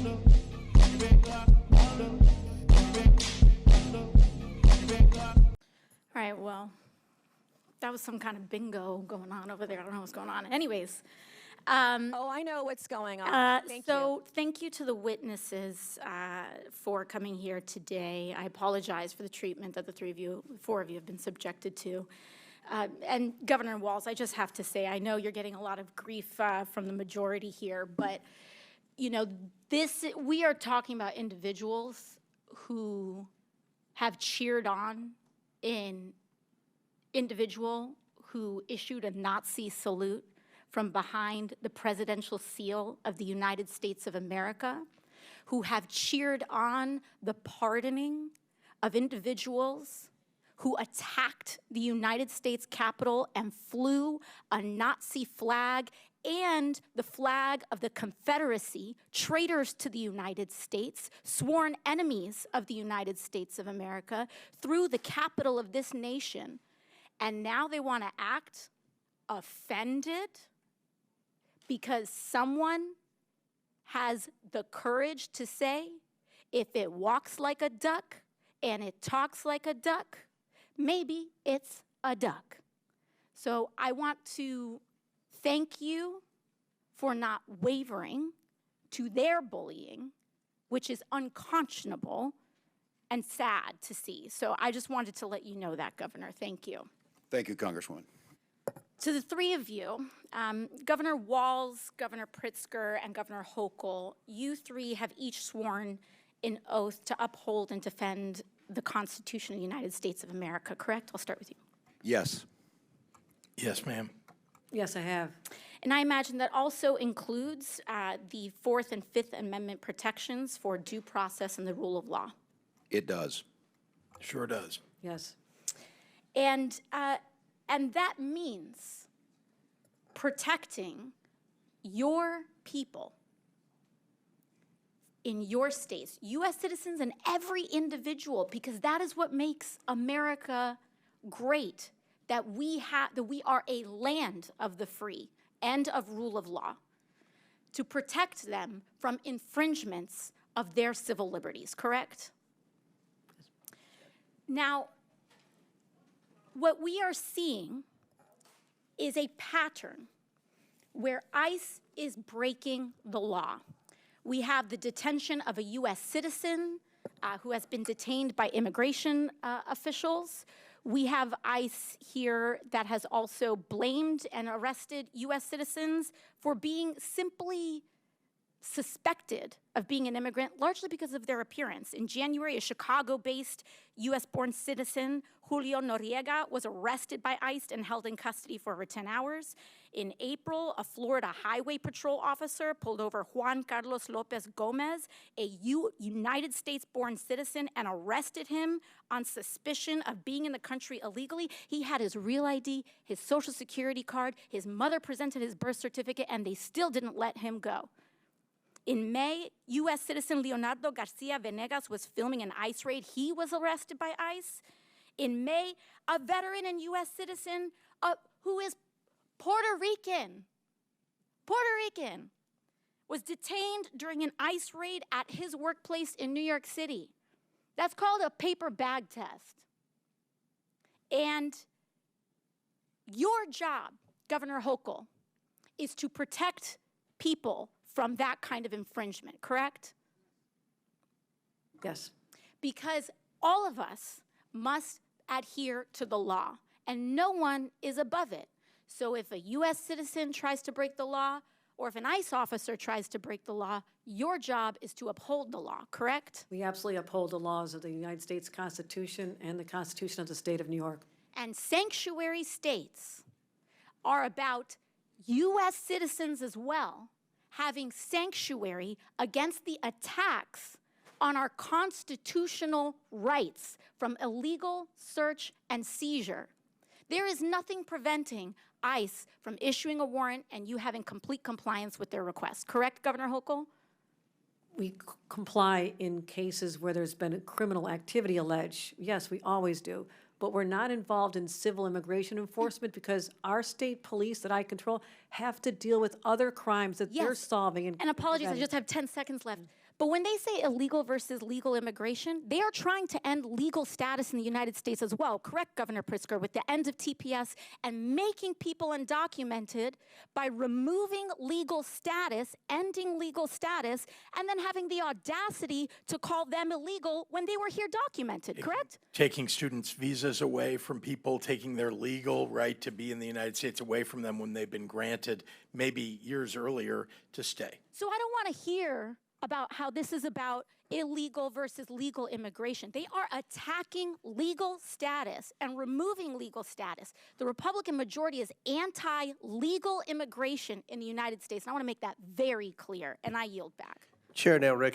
All right, well, that was some kind of bingo going on over there. I don't know what's going on. Anyways. Oh, I know what's going on. Thank you. Thank you to the witnesses for coming here today. I apologize for the treatment that the four of you have been subjected to. And Governor Walz, I just have to say, I know you're getting a lot of grief from the majority here, but you know, we are talking about individuals who have cheered on an individual who issued a Nazi salute from behind the presidential seal of the United States of America, who have cheered on the pardoning of individuals who attacked the United States Capitol and flew a Nazi flag and the flag of the Confederacy, traitors to the United States, sworn enemies of the United States of America, through the capital of this nation. And now they want to act offended because someone has the courage to say, if it walks like a duck and it talks like a duck, maybe it's a duck. So I want to thank you for not wavering to their bullying, which is unconscionable and sad to see. So I just wanted to let you know that, Governor. Thank you. Thank you, Congresswoman. To the three of you, Governor Walz, Governor Pritzker, and Governor Hochul, you three have each sworn an oath to uphold and defend the Constitution of the United States of America, correct? I'll start with you. Yes. Yes, ma'am. Yes, I have. And I imagine that also includes the Fourth and Fifth Amendment protections for due process and the rule of law. It does. Sure does. Yes. And that means protecting your people in your states, U.S. citizens and every individual, because that is what makes America great, that we are a land of the free and of rule of law, to protect them from infringements of their civil liberties, correct? Now, what we are seeing is a pattern where ICE is breaking the law. We have the detention of a U.S. citizen who has been detained by immigration officials. We have ICE here that has also blamed and arrested U.S. citizens for being simply suspected of being an immigrant, largely because of their appearance. In January, a Chicago-based U.S.-born citizen, Julio Noriega, was arrested by ICE and held in custody for over 10 hours. In April, a Florida Highway Patrol officer pulled over Juan Carlos Lopez Gomez, a United States-born citizen, and arrested him on suspicion of being in the country illegally. He had his real ID, his Social Security card, his mother presented his birth certificate, and they still didn't let him go. In May, U.S. citizen Leonardo Garcia Venegas was filming an ICE raid. He was arrested by ICE. In May, a veteran and U.S. citizen who is Puerto Rican, was detained during an ICE raid at his workplace in New York City. That's called a paper bag test. And your job, Governor Hochul, is to protect people from that kind of infringement, correct? Yes. Because all of us must adhere to the law, and no one is above it. So if a U.S. citizen tries to break the law, or if an ICE officer tries to break the law, your job is to uphold the law, correct? We absolutely uphold the laws of the United States Constitution and the Constitution of the State of New York. And sanctuary states are about U.S. citizens as well, having sanctuary against the attacks on our constitutional rights from illegal search and seizure. There is nothing preventing ICE from issuing a warrant and you having complete compliance with their request. Correct, Governor Hochul? We comply in cases where there's been criminal activity alleged. Yes, we always do. But we're not involved in civil immigration enforcement because our state police that I control have to deal with other crimes that they're solving. And apologies, I just have 10 seconds left. But when they say illegal versus legal immigration, they are trying to end legal status in the United States as well. Correct, Governor Pritzker, with the end of TPS and making people undocumented by removing legal status, ending legal status, and then having the audacity to call them illegal when they were here documented, correct? Taking students' visas away from people, taking their legal right to be in the United States away from them when they've been granted maybe years earlier to stay. So I don't want to hear about how this is about illegal versus legal immigration. They are attacking legal status and removing legal status. The Republican majority is anti-legal immigration in the United States. And I want to make that very clear, and I yield back. Chair now recognizes